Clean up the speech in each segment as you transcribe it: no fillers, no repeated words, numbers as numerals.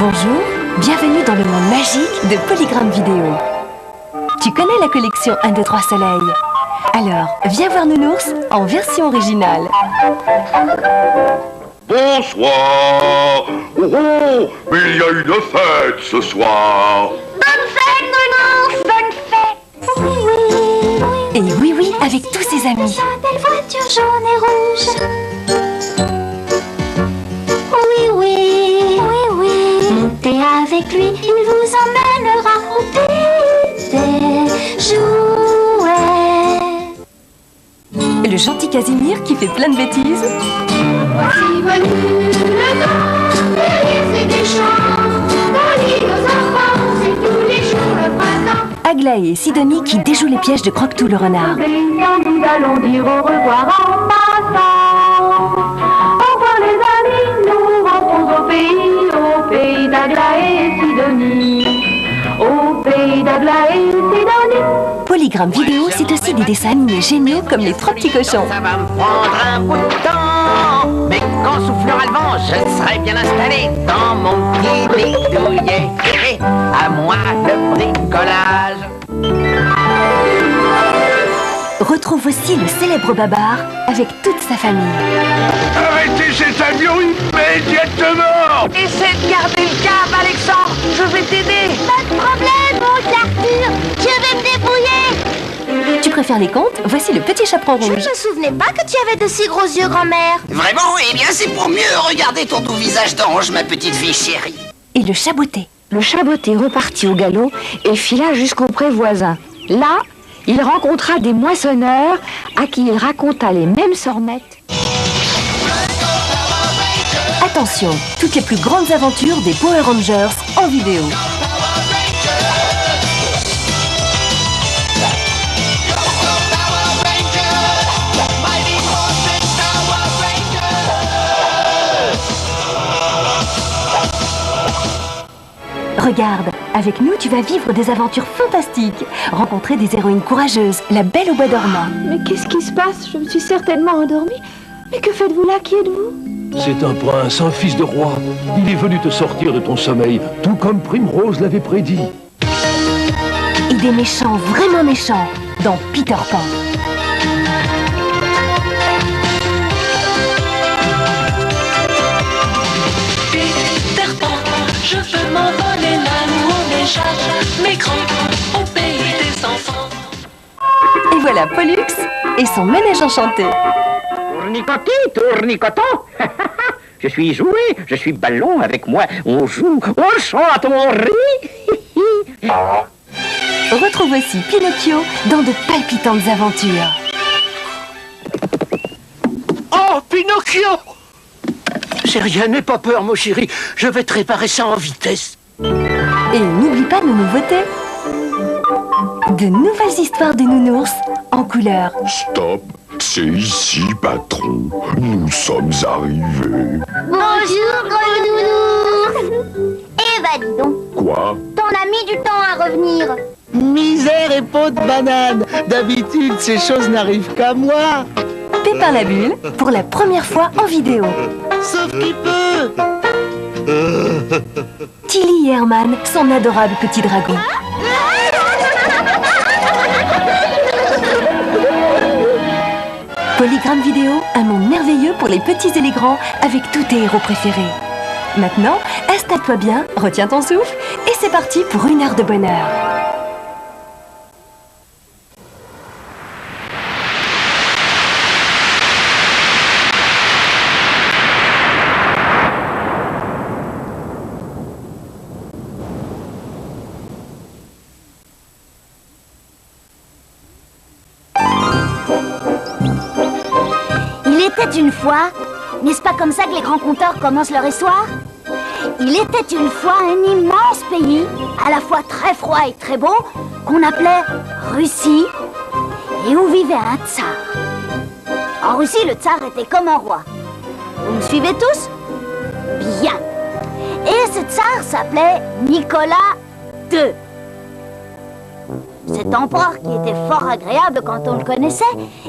Bonjour, bienvenue dans le monde magique de Polygram Vidéo. Tu connais la collection 1, 2, 3 Soleil? Alors, viens voir Nounours en version originale. Bonsoir. Oh, oh, il y a une fête ce soir. Bonne fête, Nounours, bonne fête. Oui, oui, oui. Et oui, avec tous ses amis. Sa belle voiture jaune et rouge. Oui, oui, oui, oui. Montez avec lui, il vous emmènera au pays des jouets. Et le gentil Casimir qui fait plein de bêtises. Voici venu le temps des rires et des chants, d'Ali aux enfants, c'est tous les jours le printemps. Aglaé et Sidonie qui déjouent les pièges de Croque-Tout le renard. Nous allons dire au revoir en passant. Au revoir les amis, nous rentrons au pays d'Aglaé et Sidonie. Au pays d'Aglaé et Sidonie. Polygram Vidéo, c'est aussi des dessins animés géniaux comme les 3 petits cochons. Ça va me prendre un bout de temps, mais quand soufflera le vent, je serai bien installé dans mon petit bidouillet. À moi le bricolage. Retrouve aussi le célèbre Babar avec toute sa famille. Arrêtez cet avion immédiatement. Essaie de garder le cap, Alexandre, je vais t'aider. Pas de problème, mon Arthur, je vais me débrouiller. Tu préfères les contes? Voici le petit chaperon Je ne rouge. me souvenais pas que tu avais de si gros yeux, grand-mère. Vraiment? Eh bien, c'est pour mieux regarder ton doux visage d'ange, ma petite fille chérie. Et le chaboté. Le chaboté repartit au galop et fila jusqu'au pré voisin. Là, il rencontra des moissonneurs à qui il raconta les mêmes sornettes. Attention, toutes les plus grandes aventures des Power Rangers en vidéo. Regarde, avec nous, tu vas vivre des aventures fantastiques. Rencontrer des héroïnes courageuses, la Belle au bois dormant. Mais qu'est-ce qui se passe? Je me suis certainement endormie. Mais que faites-vous là? Qui êtes-vous? C'est un prince, un fils de roi. Il est venu te sortir de ton sommeil, tout comme Primrose l'avait prédit. Et des méchants vraiment méchants dans Peter Pan. Peter Pan, je veux m'envoler là où on échappe mes grands au pays des enfants. Et voilà Pollux et son manège enchanté. Tournicoti, tournicoton. Je suis jouet, je suis ballon, avec moi on joue, on chante, on rit. Retrouve aussi Pinocchio dans de palpitantes aventures. Oh, Pinocchio! C'est rien, n'aie pas peur, mon chéri. Je vais te réparer ça en vitesse. Et n'oublie pas nos nouveautés. De nouvelles histoires de nounours en couleur. Stop, c'est ici, patron. Nous sommes arrivés. Bonjour, gros nounours. Eh bah dis donc, Quoi? t'en as mis du temps à revenir. Misère et peau de banane. D'habitude, ces choses n'arrivent qu'à moi. Pépin la Bulle pour la première fois en vidéo. Sauf qui peut. Tilly et Herman, son adorable petit dragon. Polygram Vidéo, un monde merveilleux pour les petits et les grands avec tous tes héros préférés. Maintenant, installe-toi bien, retiens ton souffle et c'est parti pour 1 heure de bonheur. Il était une fois, n'est-ce pas comme ça que les grands conteurs commencent leur histoire? Il était une fois un immense pays, à la fois très froid et très beau, qu'on appelait Russie, et où vivait un tsar. En Russie, le tsar était comme un roi. Vous me suivez tous? Bien. Et ce tsar s'appelait Nicolas II. Cet empereur, qui était fort agréable quand on le connaissait,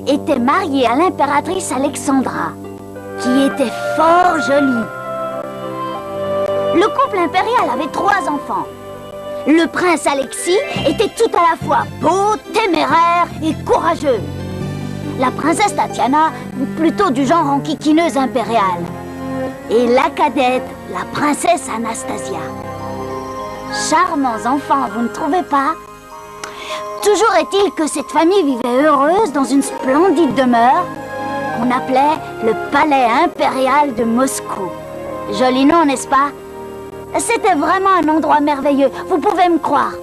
était marié à l'impératrice Alexandra, qui était fort jolie. Le couple impérial avait 3 enfants. Le prince Alexis était tout à la fois beau, téméraire et courageux. La princesse Tatiana, plutôt du genre enquiquineuse impériale. Et la cadette, la princesse Anastasia. Charmants enfants, vous ne trouvez pas? Toujours est-il que cette famille vivait heureuse dans une splendide demeure qu'on appelait le Palais impérial de Moscou. Joli nom, n'est-ce pas? C'était vraiment un endroit merveilleux, vous pouvez me croire.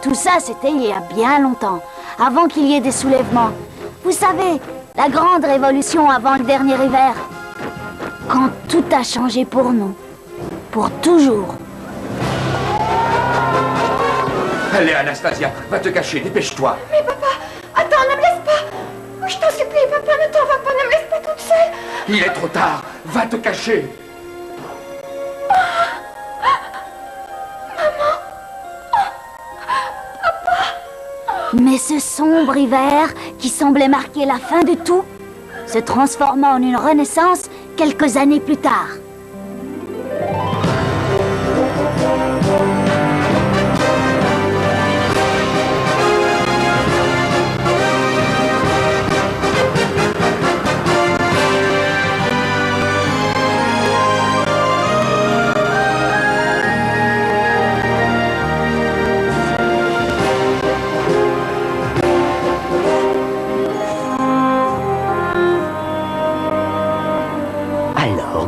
Tout ça, c'était il y a bien longtemps, avant qu'il y ait des soulèvements. Vous savez, la grande révolution avant le dernier hiver. Quand tout a changé pour nous. Pour toujours. Allez, Anastasia, va te cacher, dépêche-toi. Mais papa, attends, ne me laisse pas. Je t'en supplie, papa, ne t'en va pas, ne me laisse pas toute seule. Il est trop tard, va te cacher. Mais ce sombre hiver, qui semblait marquer la fin de tout, se transforma en une renaissance quelques années plus tard.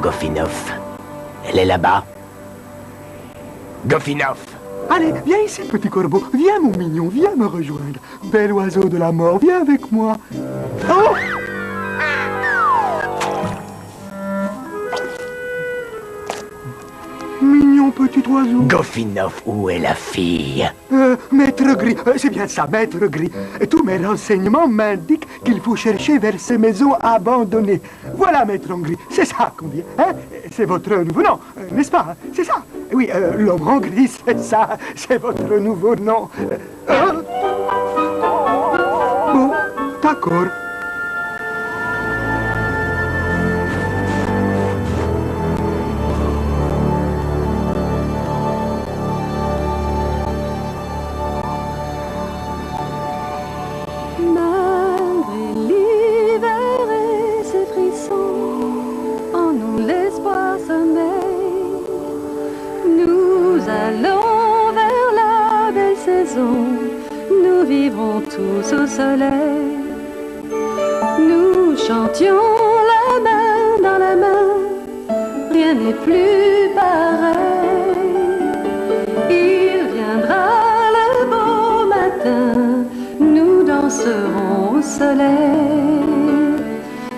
Gofinov. Elle est là-bas. Gofinov. Allez, viens ici, petit corbeau. Viens, mon mignon, viens me rejoindre. Bel oiseau de la mort, viens avec moi. Oh! Mignon petit oiseau. Gofinov, où est la fille? Maître Gris, c'est bien ça, Maître Gris. Tous mes renseignements m'indiquent qu'il faut chercher vers ces maisons abandonnées. Voilà, Maître Gris, c'est ça qu'on dit, hein? C'est votre nouveau nom, n'est-ce pas? C'est ça? Oui, l'homme en gris, c'est ça, c'est votre nouveau nom. Bon, d'accord. Nous vivrons tous au soleil. Nous chantions la main dans la main. Rien n'est plus pareil. Il viendra le beau matin. Nous danserons au soleil.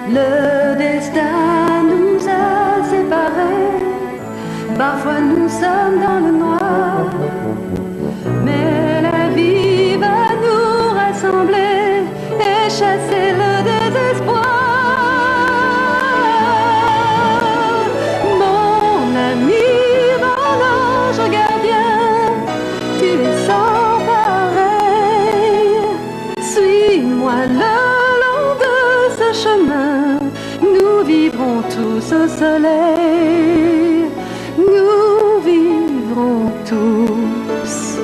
Le destin nous a séparés. Parfois nous sommes dans le noir. Mais la vie va nous rassembler et chasser le désespoir. Mon ami, mon ange gardien, tu es sans pareil. Suis-moi le long de ce chemin, nous vivrons tous au soleil. Nous vivrons tous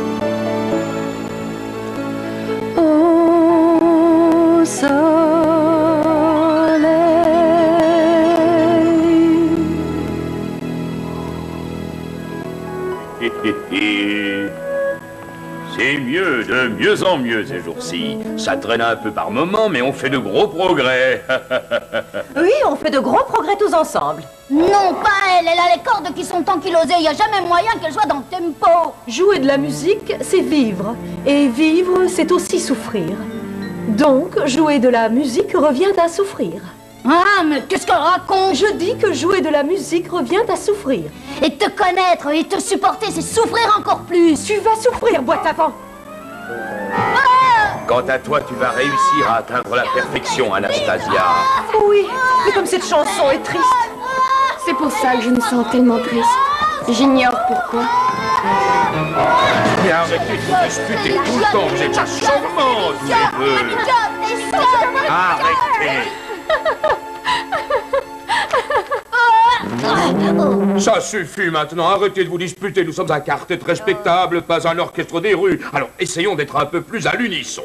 au soleil. C'est mieux, de mieux en mieux ces jours-ci. Ça traîne un peu par moments, mais on fait de gros progrès. Oui, on fait de gros progrès tous ensemble. Non, pas elle, elle a les cordes qui sont ankylosées, il n'y a jamais moyen qu'elle soit dans le tempo. Jouer de la musique, c'est vivre. Et vivre, c'est aussi souffrir. Donc, jouer de la musique revient à souffrir. Ah, mais qu'est-ce qu'elle raconte? Je dis que jouer de la musique revient à souffrir. Et te connaître et te supporter, c'est souffrir encore plus. Tu vas souffrir, boîte à vent. Quant à toi, tu vas réussir à atteindre la perfection, Anastasia. Oui, mais comme cette chanson est triste. C'est pour ça que je me sens tellement triste. J'ignore pourquoi. Mais arrêtez de vous disputer tout le temps, vous êtes déjà charmants tous les deux. Arrêtez. Ça suffit maintenant, arrêtez de vous disputer, nous sommes un quartet respectable, pas un orchestre des rues. Alors essayons d'être un peu plus à l'unisson.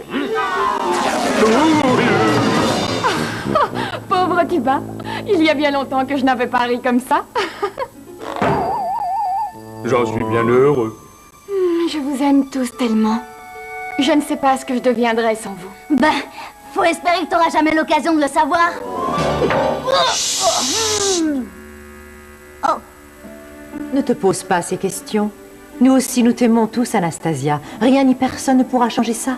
Pauvre Tuba, il y a bien longtemps que je n'avais pas ri comme ça. J'en suis bien heureux. Je vous aime tous tellement. Je ne sais pas ce que je deviendrais sans vous. Ben, faut espérer que t'auras jamais l'occasion de le savoir. Ne te pose pas ces questions. Nous aussi, nous t'aimons tous, Anastasia. Rien ni personne ne pourra changer ça.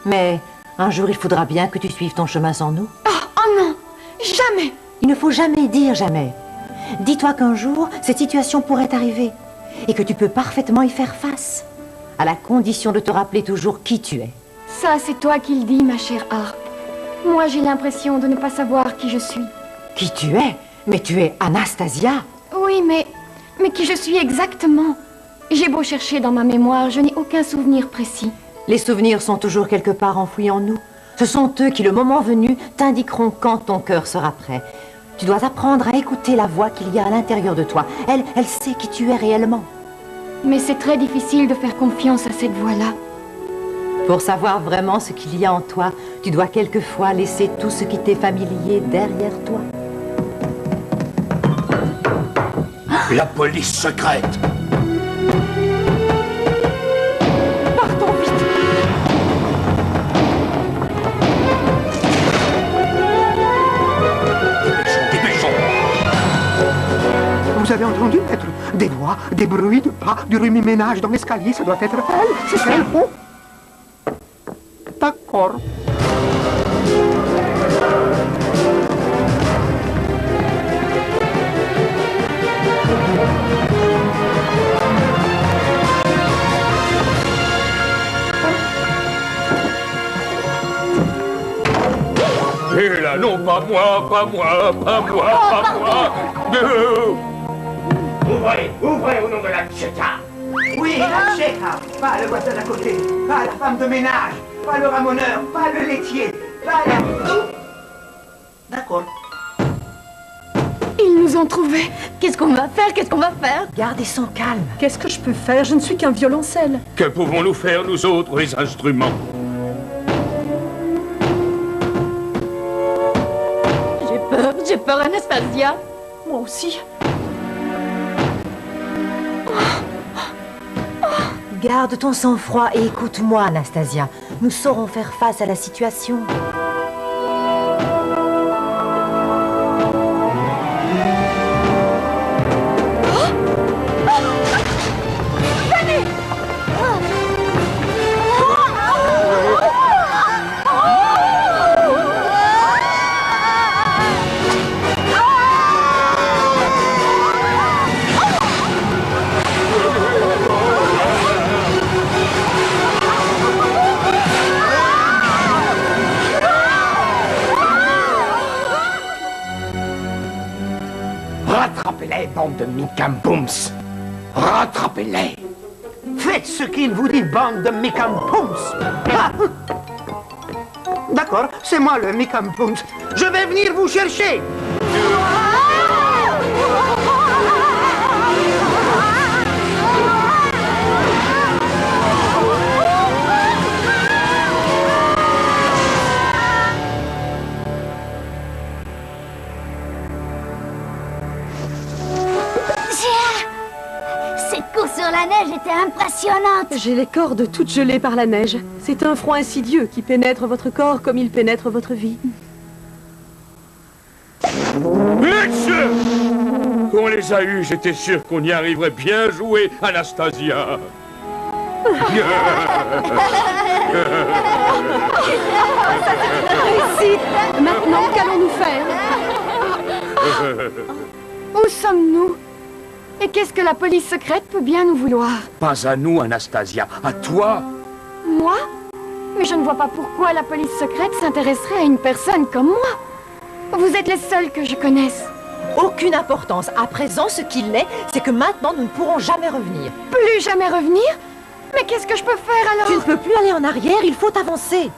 Mais un jour, il faudra bien que tu suives ton chemin sans nous. Oh non, jamais. Il ne faut jamais dire jamais. Dis-toi qu'un jour, cette situation pourrait arriver et que tu peux parfaitement y faire face, à la condition de te rappeler toujours qui tu es. Ça, c'est toi qui le dis, ma chère Harp. Moi, j'ai l'impression de ne pas savoir qui je suis. Qui tu es? Mais tu es Anastasia. Oui, mais qui je suis exactement? J'ai beau chercher dans ma mémoire, je n'ai aucun souvenir précis. Les souvenirs sont toujours quelque part enfouis en nous. Ce sont eux qui, le moment venu, t'indiqueront quand ton cœur sera prêt. Tu dois apprendre à écouter la voix qu'il y a à l'intérieur de toi. Elle sait qui tu es réellement. Mais c'est très difficile de faire confiance à cette voix-là. Pour savoir vraiment ce qu'il y a en toi, tu dois quelquefois laisser tout ce qui t'est familier derrière toi. La police secrète. Partons vite. Dépêchons. Vous avez entendu, maître? Des voix, des bruits de pas, du remue-ménage dans l'escalier, ça doit être elle. C'est elle. Oh. D'accord. Et là, non, pas moi, pas moi, pas moi, pas moi. Ouvrez, ouvrez au nom de la Tchéka. Oui, la Tchéka. Pas le voisin d'à côté, pas la femme de ménage, pas le ramoneur, pas le laitier, pas la... D'accord. Ils nous ont trouvés. Qu'est-ce qu'on va faire? Qu'est-ce qu'on va faire? Gardez son calme. Qu'est-ce que je peux faire? Je ne suis qu'un violoncelle. Que pouvons-nous faire, nous autres, les instruments? J'ai peur, Anastasia. Moi aussi. Garde ton sang-froid et écoute-moi, Anastasia. Nous saurons faire face à la situation. Rattrapez-les, bande de Micampoums. Rattrapez-les. Faites ce qu'il vous dit, bande de Micampoums. Ah. D'accord, c'est moi le Micampoums. Je vais venir vous chercher. Cette course sur la neige était impressionnante. J'ai les cordes toutes gelées par la neige. C'est un froid insidieux qui pénètre votre corps comme il pénètre votre vie. Monsieur! On les a eus, j'étais sûr qu'on y arriverait. Bien joué, Anastasia. Réussite. Maintenant, qu'allons-nous faire? Où sommes-nous? Et qu'est-ce que la police secrète peut bien nous vouloir? Pas à nous, Anastasia, à toi. Moi? Mais je ne vois pas pourquoi la police secrète s'intéresserait à une personne comme moi. Vous êtes les seuls que je connaisse. Aucune importance. À présent, ce qu'il est, c'est que maintenant, nous ne pourrons jamais revenir. Plus jamais revenir? Mais qu'est-ce que je peux faire alors? Tu ne peux plus aller en arrière, il faut avancer.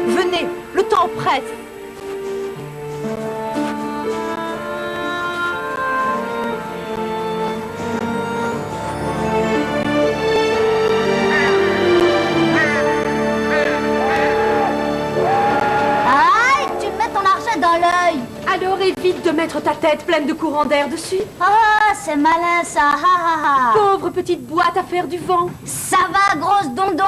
Venez, le temps presse. tête pleine de courant d'air dessus. Ah, c'est malin ça, ha ha ha. Pauvre petite boîte à faire du vent. Ça va, grosse dondon.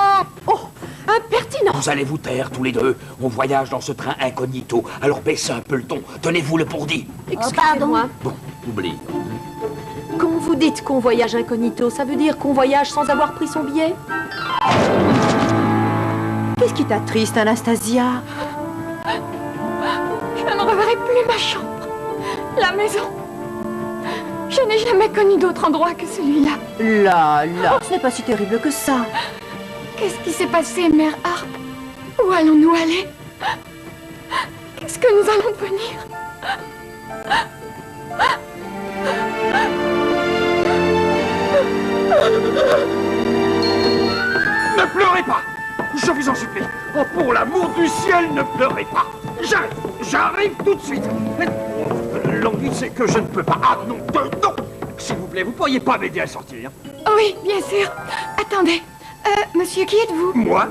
Oh, impertinent. Vous allez vous taire tous les deux. On voyage dans ce train incognito. Alors baissez un peu le ton. Tenez-vous le pourdi. Excusez-moi. Bon, oublie. Quand vous dites qu'on voyage incognito, ça veut dire qu'on voyage sans avoir pris son billet? Qu'est-ce qui t'attriste, Anastasia? Je ne reverrai plus ma chambre, la maison. Je n'ai jamais connu d'autre endroit que celui-là. Là, ce n'est pas si terrible que ça. Qu'est-ce qui s'est passé, Mère Harpe? Où allons-nous aller? Qu'est-ce que nous allons devenir? Ne pleurez pas! Je vous en supplie! Oh, pour l'amour du ciel, ne pleurez pas! J'arrive tout de suite! L'ennui, c'est que je ne peux pas. Ah non, non! S'il vous plaît, vous pourriez pas m'aider à sortir? Oui, bien sûr. Attendez. Monsieur, qui êtes-vous? Moi,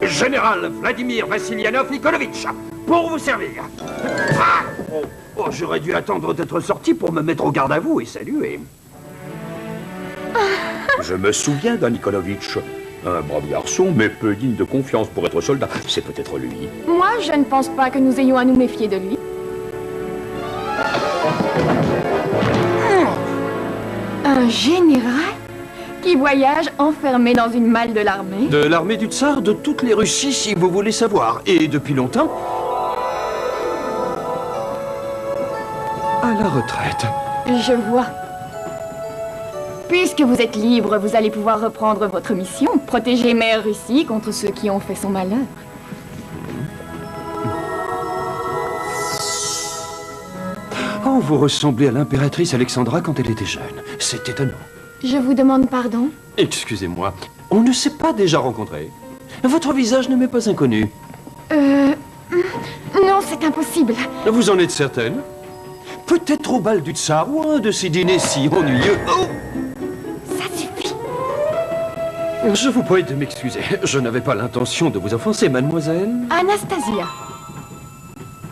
général Vladimir Vassilianov Nikolovitch, pour vous servir. Ah oh, j'aurais dû attendre d'être sorti pour me mettre au garde à vous et saluer. Je me souviens d'un Nikolovitch. Un brave garçon, mais peu digne de confiance pour être soldat. C'est peut-être lui. Moi, je ne pense pas que nous ayons à nous méfier de lui. Un général qui voyage enfermé dans une malle de l'armée. De l'armée du tsar de toutes les Russies, si vous voulez savoir. Et depuis longtemps, à la retraite. Je vois. Puisque vous êtes libre, vous allez pouvoir reprendre votre mission, protéger Mère Russie contre ceux qui ont fait son malheur. Oh, vous ressemblez à l'impératrice Alexandra quand elle était jeune. C'est étonnant. Je vous demande pardon. Excusez-moi, on ne s'est pas déjà rencontrés. Votre visage ne m'est pas inconnu. Non, c'est impossible. Vous en êtes certaine? Peut-être au bal du tsar ou un de ces dîners si ennuyeux. Oh! Ça suffit. Je vous prie de m'excuser. Je n'avais pas l'intention de vous offenser, mademoiselle. Anastasia.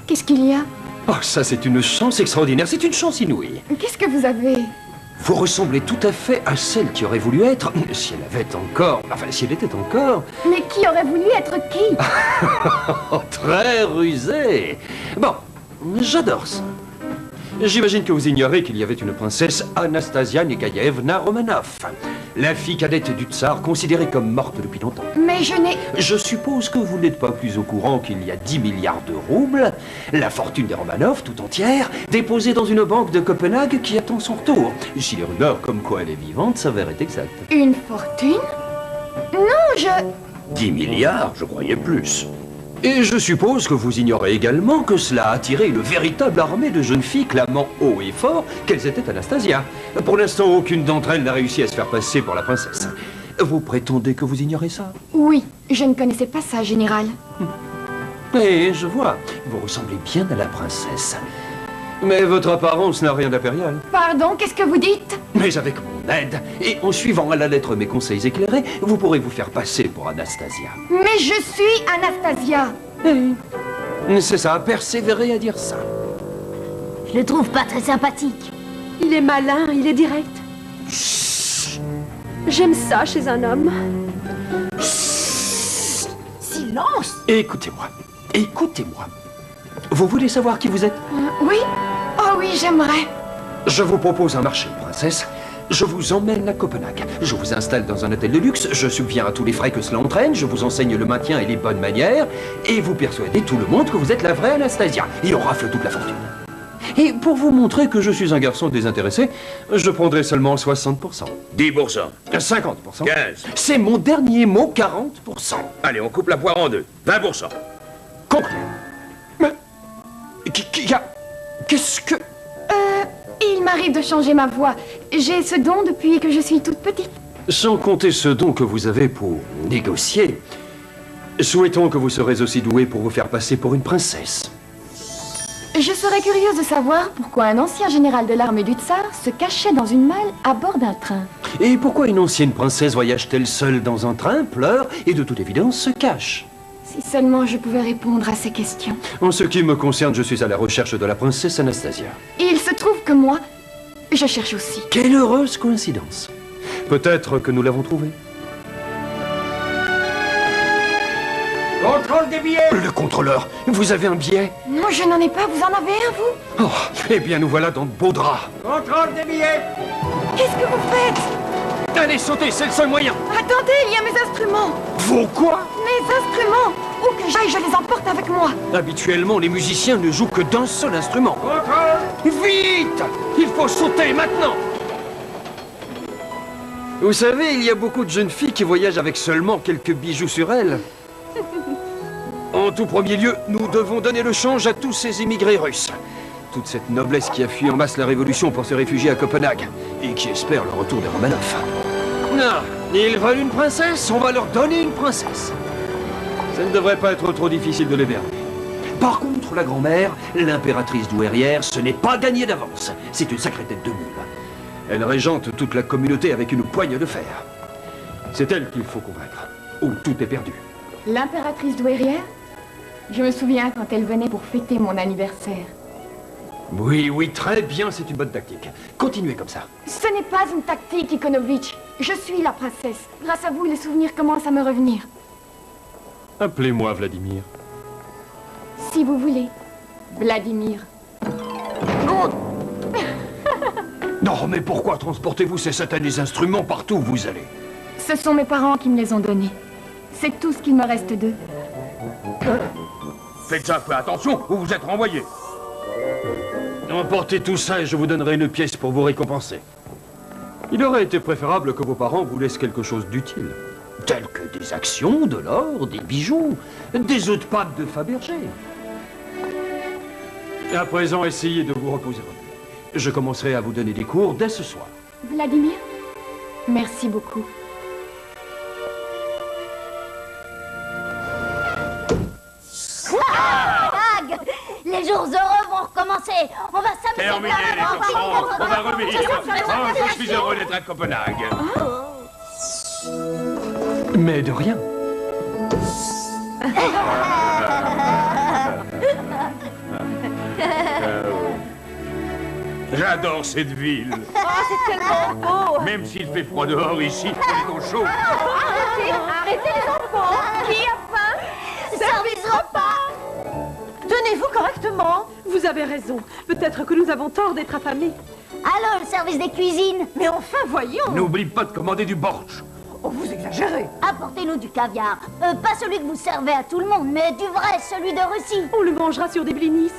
Qu'est-ce qu'il y a? Oh, ça, c'est une chance extraordinaire. C'est une chance inouïe. Qu'est-ce que vous avez? Vous ressemblez tout à fait à celle qui aurait voulu être, si elle avait encore, enfin, si elle était encore... Mais qui aurait voulu être qui? Très rusée. Bon, j'adore ça. J'imagine que vous ignorez qu'il y avait une princesse Anastasia Nikaïevna Romanov, la fille cadette du tsar, considérée comme morte depuis longtemps. Mais je n'ai... Je suppose que vous n'êtes pas plus au courant qu'il y a 10 milliards de roubles, la fortune des Romanov tout entière, déposée dans une banque de Copenhague qui attend son retour. Si les rumeurs comme quoi elle est vivante s'avèrent exactes. Une fortune? Non, je... 10 milliards, je croyais plus. Et je suppose que vous ignorez également que cela a attiré une véritable armée de jeunes filles clamant haut et fort qu'elles étaient Anastasia. Pour l'instant, aucune d'entre elles n'a réussi à se faire passer pour la princesse. Vous prétendez que vous ignorez ça? Oui, je ne connaissais pas ça, général. Et je vois, vous ressemblez bien à la princesse. Mais votre apparence n'a rien d'impérial. Pardon, qu'est-ce que vous dites? Mais avec mon aide, et en suivant à la lettre mes conseils éclairés, vous pourrez vous faire passer pour Anastasia. Mais je suis Anastasia. C'est ça, persévérer à dire ça. Je le trouve pas très sympathique. Il est malin, il est direct. J'aime ça chez un homme. Silence! Écoutez-moi, écoutez-moi. Vous voulez savoir qui vous êtes? Oui? Oh oui, j'aimerais. Je vous propose un marché, princesse. Je vous emmène à Copenhague. Je vous installe dans un hôtel de luxe. Je subviens à tous les frais que cela entraîne. Je vous enseigne le maintien et les bonnes manières. Et vous persuadez tout le monde que vous êtes la vraie Anastasia. Et on rafle toute la fortune. Et pour vous montrer que je suis un garçon désintéressé, je prendrai seulement 60%. 10%. 50%. 15%. C'est mon dernier mot, 40%. Allez, on coupe la poire en deux. 20%. Conclu. Mais... Qu'est-ce que... Il m'arrive de changer ma voix. J'ai ce don depuis que je suis toute petite. Sans compter ce don que vous avez pour négocier, souhaitons que vous serez aussi doué pour vous faire passer pour une princesse. Je serais curieuse de savoir pourquoi un ancien général de l'armée du tsar se cachait dans une malle à bord d'un train. Et pourquoi une ancienne princesse voyage-t-elle seule dans un train, pleure et de toute évidence se cache? Si seulement je pouvais répondre à ces questions. En ce qui me concerne, je suis à la recherche de la princesse Anastasia. Il se trouve que moi, je cherche aussi. Quelle heureuse coïncidence. Peut-être que nous l'avons trouvé. Contrôle des billets! Le contrôleur, vous avez un billet? Non, je n'en ai pas. Vous en avez un, vous? Oh, eh bien, nous voilà dans de beaux draps. Contrôle des billets! Qu'est-ce que vous faites? Allez, sautez, c'est le seul moyen. Attendez, il y a mes instruments. Vos quoi? Mes instruments. Où que j'aille, je les emporte avec moi. Habituellement, les musiciens ne jouent que d'un seul instrument. Contrôle! Vite! Il faut sauter maintenant! Vous savez, il y a beaucoup de jeunes filles qui voyagent avec seulement quelques bijoux sur elles. En tout premier lieu, nous devons donner le change à tous ces immigrés russes. Toute cette noblesse qui a fui en masse la Révolution pour se réfugier à Copenhague et qui espère le retour des Romanov. Non, ils veulent une princesse, on va leur donner une princesse. Ça ne devrait pas être trop difficile de l'héberger. Par contre, la grand-mère, l'impératrice douairière, ce n'est pas gagné d'avance. C'est une sacrée tête de mule. Elle régente toute la communauté avec une poigne de fer. C'est elle qu'il faut convaincre, ou tout est perdu. L'impératrice douairière? Je me souviens quand elle venait pour fêter mon anniversaire. Oui, oui, très bien, c'est une bonne tactique. Continuez comme ça. Ce n'est pas une tactique, Ikonovitch. Je suis la princesse. Grâce à vous, les souvenirs commencent à me revenir. Appelez-moi Vladimir. Si vous voulez. Vladimir. Non, mais pourquoi transportez-vous ces satanés instruments partout où vous allez? Ce sont mes parents qui me les ont donnés. C'est tout ce qu'il me reste d'eux. Faites un peu attention ou vous êtes renvoyé. Emportez tout ça et je vous donnerai une pièce pour vous récompenser. Il aurait été préférable que vos parents vous laissent quelque chose d'utile. Tel que des actions, de l'or, des bijoux, des œufs de pâte de Fabergé. À présent, essayez de vous reposer un peu. Je commencerai à vous donner des cours dès ce soir. Vladimir, merci beaucoup. Les jours heureux vont recommencer. On va s'amuser. Terminé les jours on va revivre. Oh, je suis heureux d'être à Copenhague. Mais de rien. J'adore cette ville. Oh, c'est tellement beau. Même s'il fait froid dehors, ici, il est au chaud. Arrêtez les enfants. Qui a faim? Service repas. Tenez-vous correctement. Vous avez raison. Peut-être que nous avons tort d'être affamés. Allô, le service des cuisines. Mais enfin, voyons. N'oublie pas de commander du borsch. Oh, vous exagérez. Apportez-nous du caviar. Pas celui que vous servez à tout le monde, mais du vrai, celui de Russie. On le mangera sur des blinis.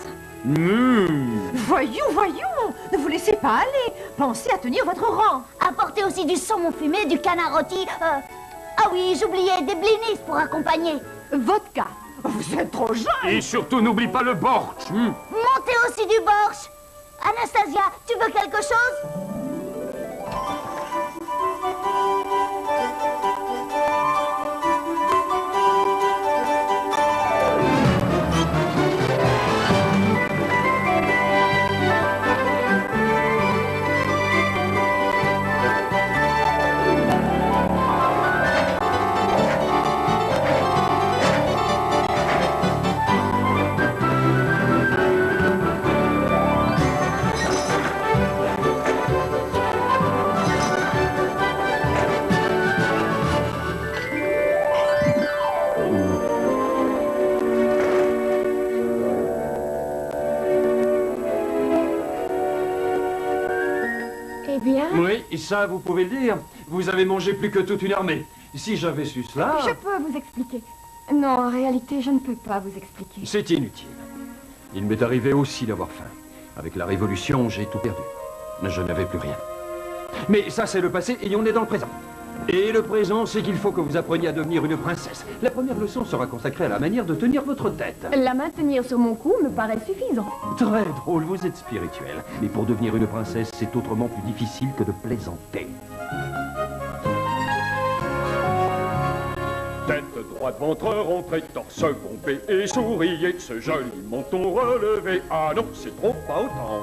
Voyons, voyons. Ne vous laissez pas aller. Pensez à tenir votre rang. Apportez aussi du saumon fumé, du canard rôti. Ah oui, j'oubliais, des blinis pour accompagner. Vodka. Vous êtes trop jeune. Et surtout, n'oublie pas le borsch. Montez aussi du borsch. Anastasia, tu veux quelque chose? Oui, ça, vous pouvez le dire. Vous avez mangé plus que toute une armée. Si j'avais su cela... Je peux vous expliquer. Non, en réalité, je ne peux pas vous expliquer. C'est inutile. Il m'est arrivé aussi d'avoir faim. Avec la Révolution, j'ai tout perdu. Je n'avais plus rien. Mais ça, c'est le passé et on est dans le présent. Et le présent, c'est qu'il faut que vous appreniez à devenir une princesse. La première leçon sera consacrée à la manière de tenir votre tête. La maintenir sur mon cou me paraît suffisant. Très drôle, vous êtes spirituel. Mais pour devenir une princesse, c'est autrement plus difficile que de plaisanter. Tête droite, ventre rentré, torse pompé et souriez, ce joli menton relevé. Ah non, c'est trop pas autant.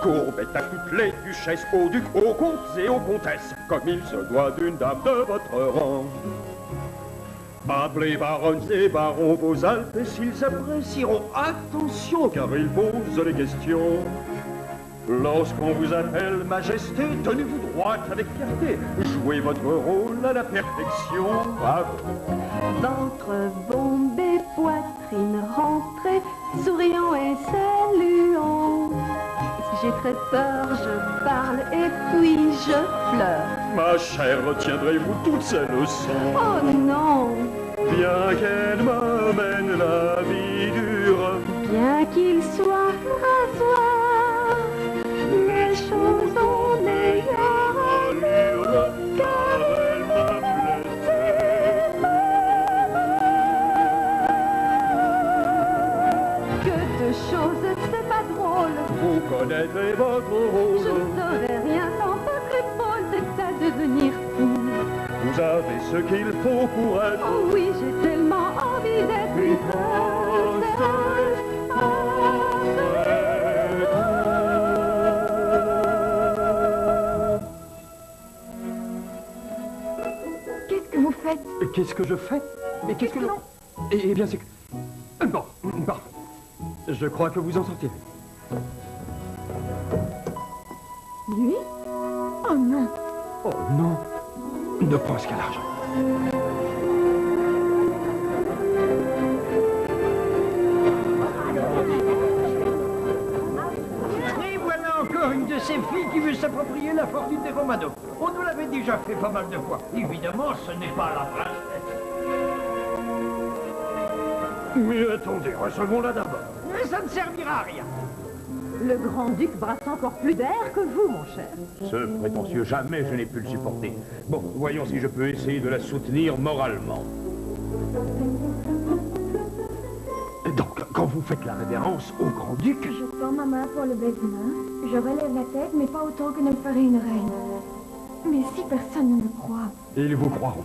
Courbette à toutes les duchesses, aux ducs, aux comtes et aux comtesses, comme il se doit d'une dame de votre rang. Appelez baronnes et barons vos Alpes, s'ils apprécieront, attention, car ils posent les questions. Lorsqu'on vous appelle majesté, tenez-vous droite avec fierté. Jouez votre rôle à la perfection. Bravo. Ventre bombé, poitrine rentrée, souriant et saluant. Si j'ai très peur, je parle et puis je pleure. Ma chère, retiendrez-vous toutes ces leçons? Oh non! Bien qu'elle m'amène la vie dure, Bien qu'il soit rasoir, les choses ont meilleure allure, car elle m'a blessé. Que de choses, c'est pas drôle. vous connaîtrez votre rôle. Je ne saurais rien sans votre épaule, c'est à devenir fou. Vous avez ce qu'il faut pour être. Oh oui, j'ai tellement envie d'être une princesse. Qu'est-ce que vous faites? Qu'est-ce que je fais? Mais qu'est-ce que... Eh bien, c'est que... Bon. Je crois que vous en sortirez. Lui? Oh non! Oh non! Ne pense qu'à l'argent. Et voilà encore une de ces filles qui veut s'approprier la fortune des Romano. On nous l'avait déjà fait pas mal de fois. Évidemment, ce n'est pas la princesse. Mais attendez, recevons-la d'abord. Mais ça ne servira à rien. Le grand-duc brasse encore plus d'air que vous, mon cher. Ce prétentieux, jamais je n'ai pu le supporter. Bon, voyons si je peux essayer de la soutenir moralement. Donc, quand vous faites la révérence au grand-duc... Je tends ma main pour le baise-main, je relève la tête, mais pas autant que ne le ferait une reine. Mais si personne ne me croit... Ils vous croiront.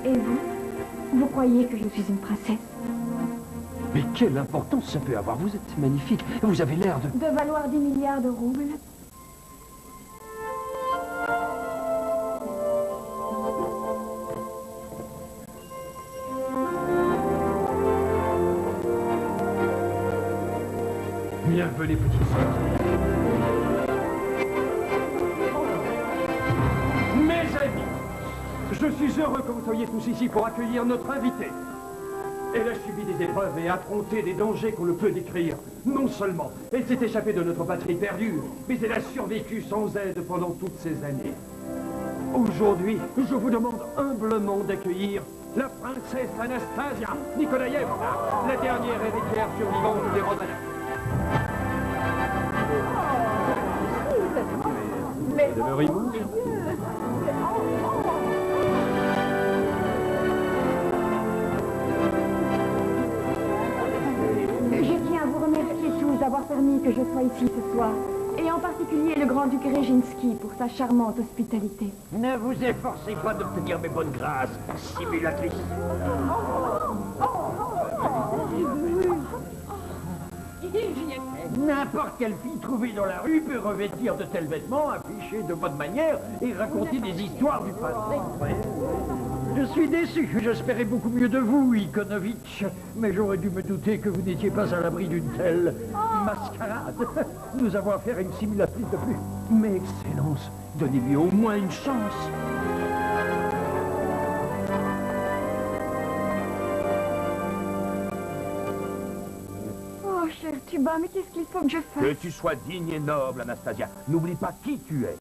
Et vous? Vous croyez que je suis une princesse? Mais quelle importance ça peut avoir? Vous êtes magnifique. Vous avez l'air de... De valoir 10 milliards de roubles? Bienvenue, petite sœur. Mes amis, je suis heureux que vous soyez tous ici pour accueillir notre invitée. Elle a subi des épreuves et affronté des dangers qu'on ne peut décrire. Non seulement elle s'est échappée de notre patrie perdue, mais elle a survécu sans aide pendant toutes ces années. Aujourd'hui, je vous demande humblement d'accueillir la princesse Anastasia Nikolaïevna, la dernière héritière survivante des Romanov. Mais demeure immense. Je tiens à vous remercier tous d'avoir permis que je sois ici ce soir. Et en particulier le grand-duc Reginski pour sa charmante hospitalité. Ne vous efforcez pas d'obtenir mes bonnes grâces, simulatrice. N'importe quelle fille trouvée dans la rue peut revêtir de tels vêtements, afficher de bonne manière et raconter des histoires du passé. Je suis déçu, j'espérais beaucoup mieux de vous, Ikonovitch, mais j'aurais dû me douter que vous n'étiez pas à l'abri d'une telle mascarade. Nous avons affaire à une simulatrice de plus. Mais Excellence, donnez-lui au moins une chance. Oh, cher Tuba, mais qu'est-ce qu'il faut que je fasse? Que tu sois digne et noble, Anastasia. N'oublie pas qui tu es.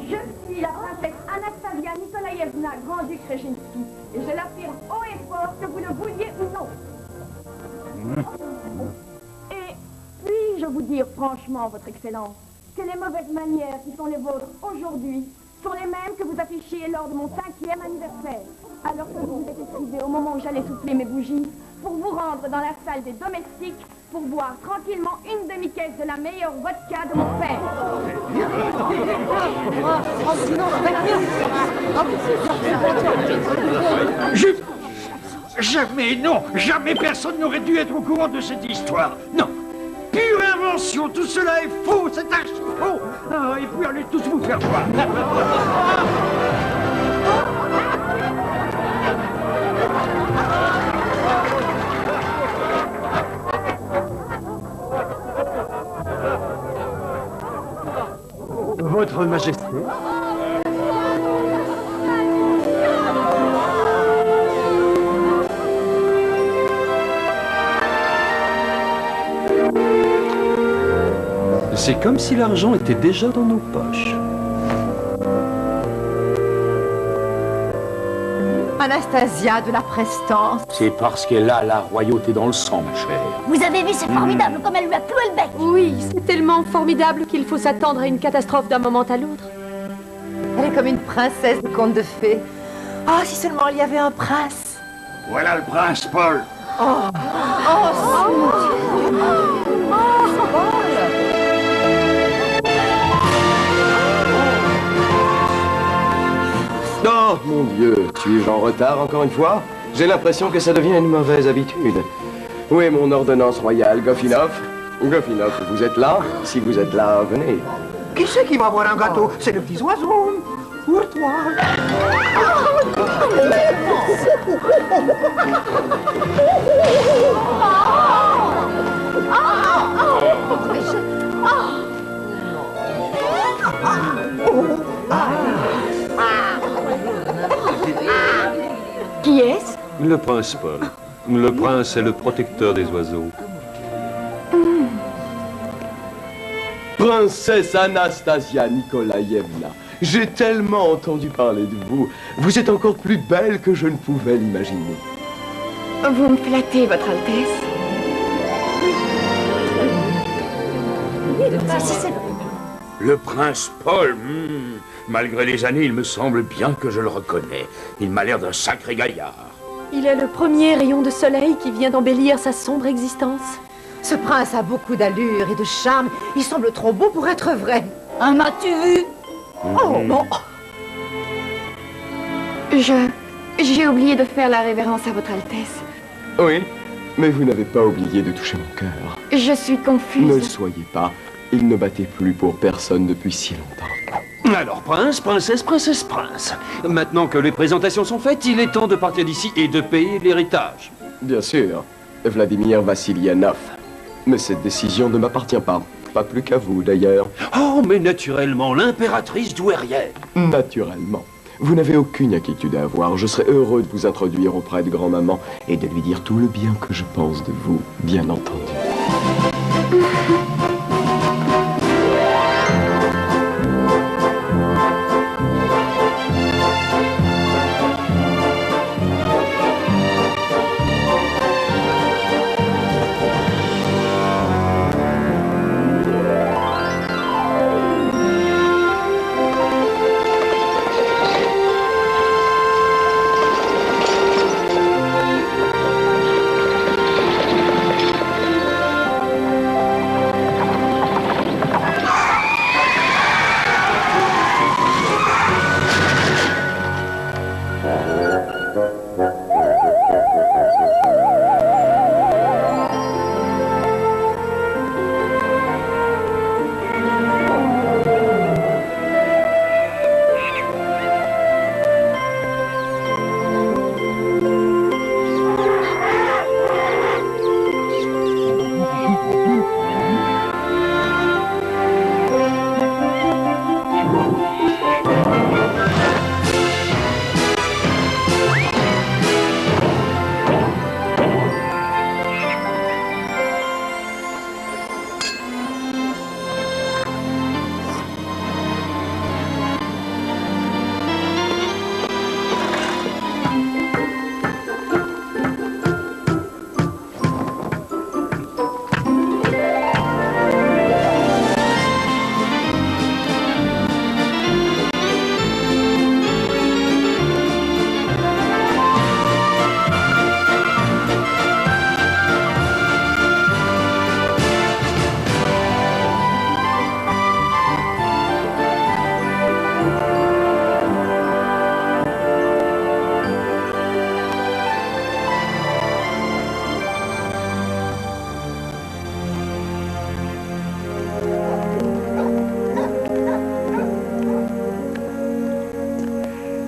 Je suis la princesse Anastasia Nikolaïevna, grand-duc Reginski, et je l'affirme haut et fort que vous le vouliez ou non. Et puis-je vous dire franchement, votre Excellence, que les mauvaises manières qui sont les vôtres aujourd'hui sont les mêmes que vous affichiez lors de mon 5e anniversaire, alors que vous vous êtes esquivé au moment où j'allais souffler mes bougies, pour vous rendre dans la salle des domestiques pour boire tranquillement une demi-caisse de la meilleure vodka de mon père. Jamais, non, jamais personne n'aurait dû être au courant de cette histoire. Non, pure invention, tout cela est faux, c'est archi faux. Ah, et puis allez tous vous faire voir. Votre Majesté. C'est comme si l'argent était déjà dans nos poches. Anastasia de la prestance. C'est parce qu'elle a la royauté dans le sang, ma chère. Vous avez vu, c'est formidable, comme elle lui a cloué le bec. Oui, c'est tellement formidable qu'il faut s'attendre à une catastrophe d'un moment à l'autre. Elle est comme une princesse de conte de fées. Ah, si seulement il y avait un prince. Voilà le prince Paul. Oh, mon Dieu. Oh, mon Dieu, suis-je en retard encore une fois? J'ai l'impression que ça devient une mauvaise habitude. Où est mon ordonnance royale, Goffinov? Goffinov, vous êtes là? Si vous êtes là, venez. Qui c'est qui va avoir un gâteau? C'est le petit oiseau. Pour toi. Qui est-ce? Le prince Paul. Le prince est le protecteur des oiseaux. Princesse Anastasia Nikolaïevna, j'ai tellement entendu parler de vous. Vous êtes encore plus belle que je ne pouvais l'imaginer. Vous me flattez, Votre Altesse. Le prince Paul, malgré les années, il me semble bien que je le reconnais. Il m'a l'air d'un sacré gaillard. Il est le premier rayon de soleil qui vient d'embellir sa sombre existence. Ce prince a beaucoup d'allure et de charme. Il semble trop beau pour être vrai. En as-tu vu? Oh, bon. J'ai oublié de faire la révérence à Votre Altesse. Oui, mais vous n'avez pas oublié de toucher mon cœur. Je suis confuse. Ne le soyez pas. Il ne battait plus pour personne depuis si longtemps. Alors, prince, princesse, princesse, prince. Maintenant que les présentations sont faites, il est temps de partir d'ici et de payer l'héritage. Bien sûr, Vladimir Vassilianov. Mais cette décision ne m'appartient pas. Pas plus qu'à vous, d'ailleurs. Oh, mais naturellement, l'impératrice douairière. Naturellement. Vous n'avez aucune inquiétude à avoir. Je serai heureux de vous introduire auprès de grand-maman et de lui dire tout le bien que je pense de vous, bien entendu.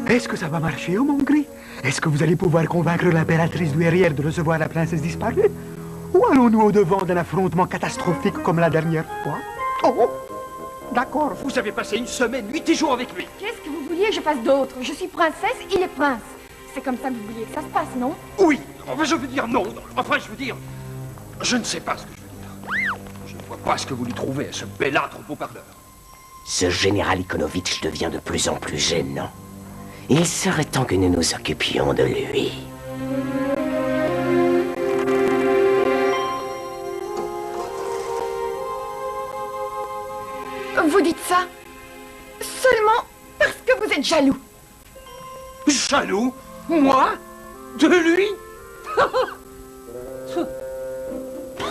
Est-ce que ça va marcher, mon gris? Est-ce que vous allez pouvoir convaincre l'impératrice douairière de recevoir la princesse disparue? Ou allons-nous au-devant d'un affrontement catastrophique comme la dernière fois? Oh! D'accord, vous avez passé une semaine, nuit et jour avec lui. Qu'est-ce que vous vouliez que je fasse d'autre? Je suis princesse, il est prince. C'est comme ça que vous vouliez que ça se passe, non? Oui, enfin je veux dire non. Enfin je veux dire, je ne sais pas ce que je veux dire. Je ne vois pas ce que vous lui trouvez à ce belâtre beau-parleur. Ce général Ikonovitch devient de plus en plus gênant. Il serait temps que nous nous occupions de lui. Vous dites ça seulement parce que vous êtes jaloux. Jaloux? Moi? De lui?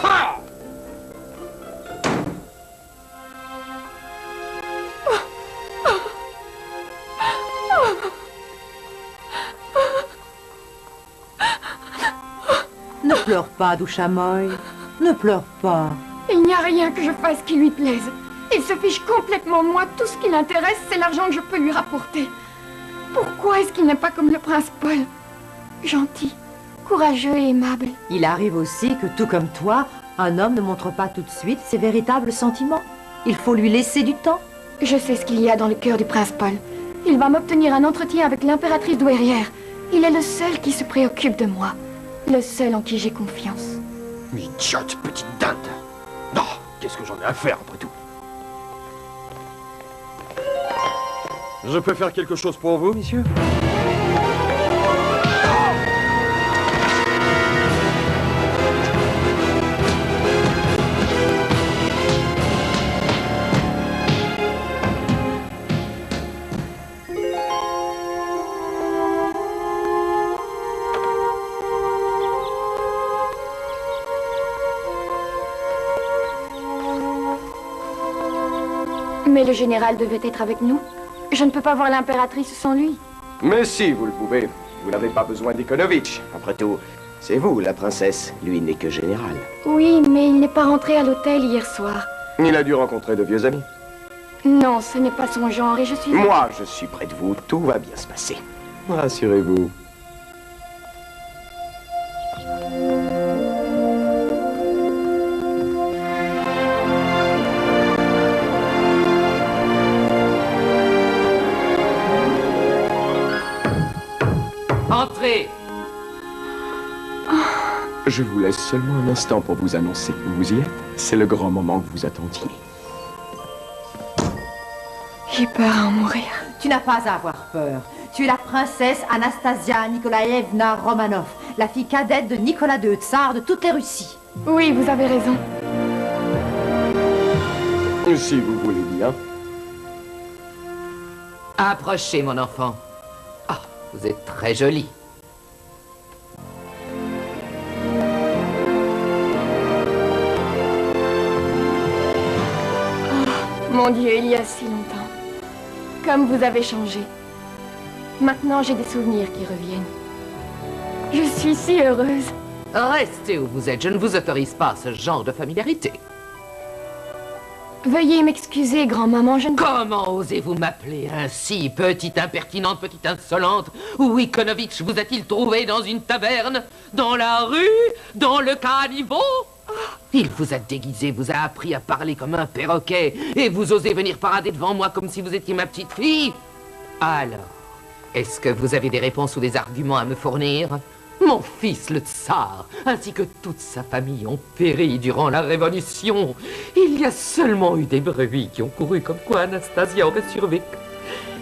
Ah! Ne pleure pas, Douchamoy. Ne pleure pas. Il n'y a rien que je fasse qui lui plaise. Il se fiche complètement de moi. Tout ce qui l'intéresse, c'est l'argent que je peux lui rapporter. Pourquoi est-ce qu'il n'est pas comme le prince Paul? Gentil, courageux et aimable. Il arrive aussi que, tout comme toi, un homme ne montre pas tout de suite ses véritables sentiments. Il faut lui laisser du temps. Je sais ce qu'il y a dans le cœur du prince Paul. Il va m'obtenir un entretien avec l'impératrice douairière. Il est le seul qui se préoccupe de moi. Le seul en qui j'ai confiance. Idiote petite dinde. Non, qu'est-ce que j'en ai à faire après tout? Je peux faire quelque chose pour vous, monsieur? Mais le général devait être avec nous. Je ne peux pas voir l'impératrice sans lui. Mais si, vous le pouvez. Vous n'avez pas besoin d'Ikonovitch. Après tout, c'est vous, la princesse. Lui n'est que général. Oui, mais il n'est pas rentré à l'hôtel hier soir. Il a dû rencontrer de vieux amis. Non, ce n'est pas son genre et je suis... Moi, je suis près de vous. Tout va bien se passer. Rassurez-vous. Entrez! Je vous laisse seulement un instant pour vous annoncer que vous y êtes. C'est le grand moment que vous attendiez. J'ai peur à en mourir. Tu n'as pas à avoir peur. Tu es la princesse Anastasia Nikolaïevna Romanov, la fille cadette de Nicolas II, tsar de toutes les Russies. Oui, vous avez raison. Si vous voulez bien. Approchez, mon enfant. Ah, vous êtes très jolie. Mon Dieu, il y a si longtemps. Comme vous avez changé. Maintenant, j'ai des souvenirs qui reviennent. Je suis si heureuse. Restez où vous êtes, je ne vous autorise pas ce genre de familiarité. Veuillez m'excuser, grand-maman, je ne... Comment osez-vous m'appeler ainsi, petite impertinente, petite insolente? Où Ikonovitch vous a-t-il trouvé dans une taverne? Dans la rue? Dans le caniveau? Il vous a déguisé, vous a appris à parler comme un perroquet, et vous osez venir parader devant moi comme si vous étiez ma petite fille? Alors, est-ce que vous avez des réponses ou des arguments à me fournir? Mon fils, le tsar, ainsi que toute sa famille ont péri durant la Révolution. Il y a seulement eu des bruits qui ont couru comme quoi Anastasia aurait survécu.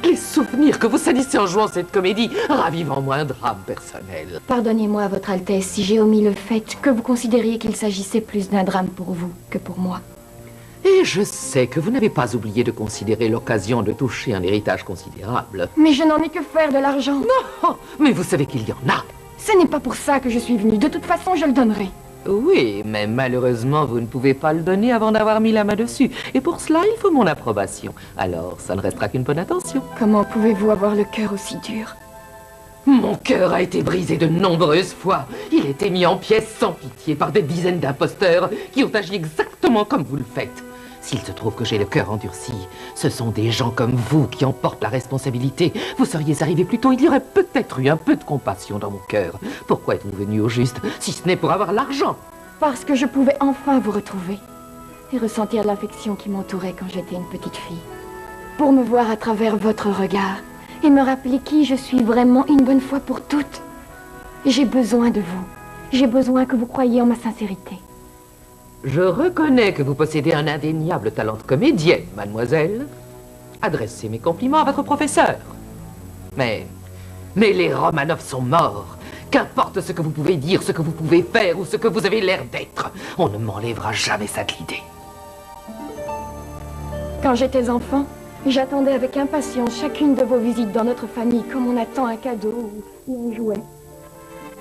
Les souvenirs que vous salissez en jouant cette comédie ravivent en moi un drame personnel. Pardonnez-moi, Votre Altesse, si j'ai omis le fait que vous considériez qu'il s'agissait plus d'un drame pour vous que pour moi. Et je sais que vous n'avez pas oublié de considérer l'occasion de toucher un héritage considérable. Mais je n'en ai que faire de l'argent. Non, mais vous savez qu'il y en a. Ce n'est pas pour ça que je suis venue. De toute façon, je le donnerai. Oui, mais malheureusement, vous ne pouvez pas le donner avant d'avoir mis la main dessus. Et pour cela, il faut mon approbation. Alors, ça ne restera qu'une bonne attention. Comment pouvez-vous avoir le cœur aussi dur? Mon cœur a été brisé de nombreuses fois. Il a été mis en pièces sans pitié par des dizaines d'imposteurs qui ont agi exactement comme vous le faites. S'il se trouve que j'ai le cœur endurci, ce sont des gens comme vous qui en portent la responsabilité. Vous seriez arrivé plus tôt, il y aurait peut-être eu un peu de compassion dans mon cœur. Pourquoi êtes-vous venu au juste, si ce n'est pour avoir l'argent? Parce que je pouvais enfin vous retrouver. et ressentir l'affection qui m'entourait quand j'étais une petite fille. Pour me voir à travers votre regard et me rappeler qui je suis vraiment une bonne fois pour toutes. J'ai besoin de vous. J'ai besoin que vous croyiez en ma sincérité. Je reconnais que vous possédez un indéniable talent de comédienne, mademoiselle. Adressez mes compliments à votre professeur. Mais les Romanov sont morts. Qu'importe ce que vous pouvez dire, ce que vous pouvez faire ou ce que vous avez l'air d'être, on ne m'enlèvera jamais ça de l'idée. Quand j'étais enfant, j'attendais avec impatience chacune de vos visites dans notre famille comme on attend un cadeau ou un jouet.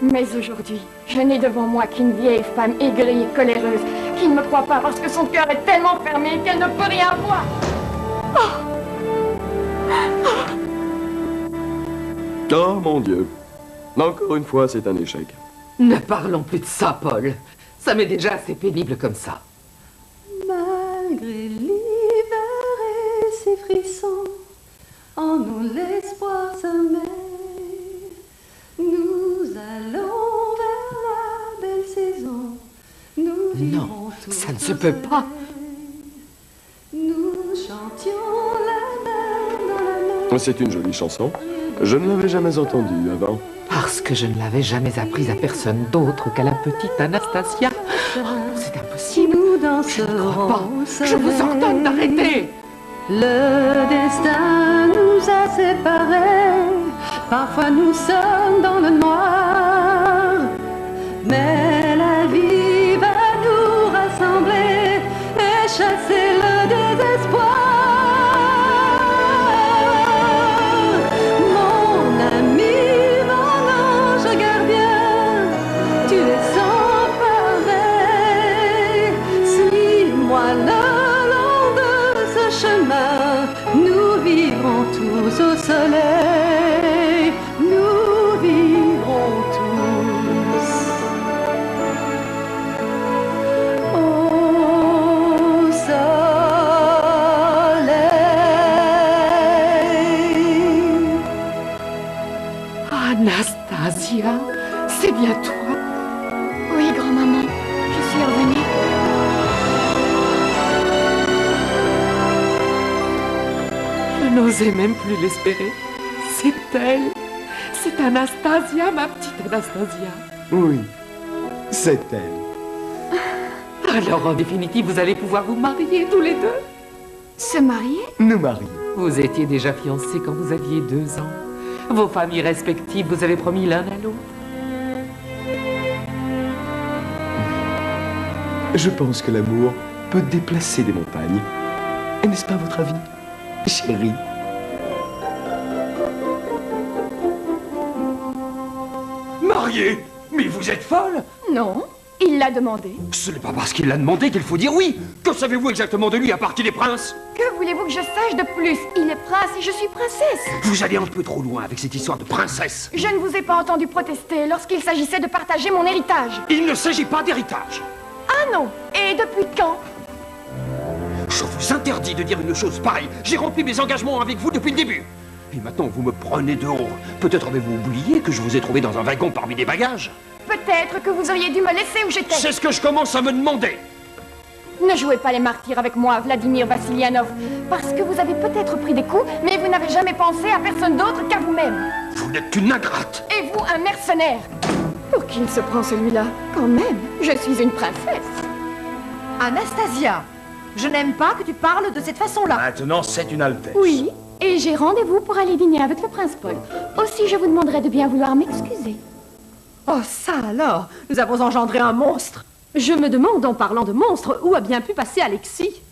Mais aujourd'hui, je n'ai devant moi qu'une vieille femme aigrie et coléreuse qui ne me croit pas parce que son cœur est tellement fermé qu'elle ne peut rien voir. Oh mon Dieu. Encore une fois, c'est un échec. Ne parlons plus de ça, Paul. Ça m'est déjà assez pénible comme ça. Malgré l'hiver et ses frissons, en nous l'espoir sommeille. Nous allons vers la belle saison. Nous Non, ça ne se peut pas. Nous chantions la mer dans la mer. C'est une jolie chanson. Je ne l'avais jamais entendue avant. Parce que je ne l'avais jamais apprise à personne d'autre qu'à la petite Anastasia. Oh, c'est impossible. Nous Je ne crois pas. danserons. Je vous ordonne d'arrêter. Le destin nous a séparés. Parfois nous sommes dans le noir. Mais la vie va nous rassembler et chasser le désespoir. Mon ami, mon ange gardien, tu es sans pareil. Suis-moi le long de ce chemin, nous vivrons tous au soleil. Nous vivrons tous au soleil. Anastasia, c'est bien toi. Oui, grand-maman, je suis revenue. Je n'osais même plus l'espérer. C'est elle. C'est Anastasia, ma petite Anastasia. Oui, c'est elle. Alors, en définitive, vous allez pouvoir vous marier tous les deux. Se marier? Nous marions. Vous étiez déjà fiancés quand vous aviez 2 ans. Vos familles respectives vous avez promis l'un à l'autre. Je pense que l'amour peut déplacer des montagnes. N'est-ce pas votre avis, chérie? Marié? Mais vous êtes folle? Non, il l'a demandé. Ce n'est pas parce qu'il l'a demandé qu'il faut dire oui. Que savez-vous exactement de lui à part qu'il est prince? Que voulez-vous que je sache de plus? Il est prince et je suis princesse. Vous allez un peu trop loin avec cette histoire de princesse. Je ne vous ai pas entendu protester lorsqu'il s'agissait de partager mon héritage. Il ne s'agit pas d'héritage. Ah non? Et depuis quand? Je vous interdis de dire une chose pareille. J'ai rempli mes engagements avec vous depuis le début. Et maintenant, vous me prenez de haut. Peut-être avez-vous oublié que je vous ai trouvé dans un wagon parmi des bagages? Peut-être que vous auriez dû me laisser où j'étais. C'est ce que je commence à me demander. Ne jouez pas les martyrs avec moi, Vladimir Vassilianov. Parce que vous avez peut-être pris des coups, mais vous n'avez jamais pensé à personne d'autre qu'à vous-même. Vous n'êtes qu'une ingrate. Et vous, un mercenaire. Pour qui il se prend celui-là? Quand même, je suis une princesse. Anastasia, je n'aime pas que tu parles de cette façon-là. Maintenant, c'est une altesse. Oui, et j'ai rendez-vous pour aller dîner avec le prince Paul. Aussi, je vous demanderai de bien vouloir m'excuser. Oh, ça alors! Nous avons engendré un monstre! Je me demande, en parlant de monstre, où a bien pu passer Alexis?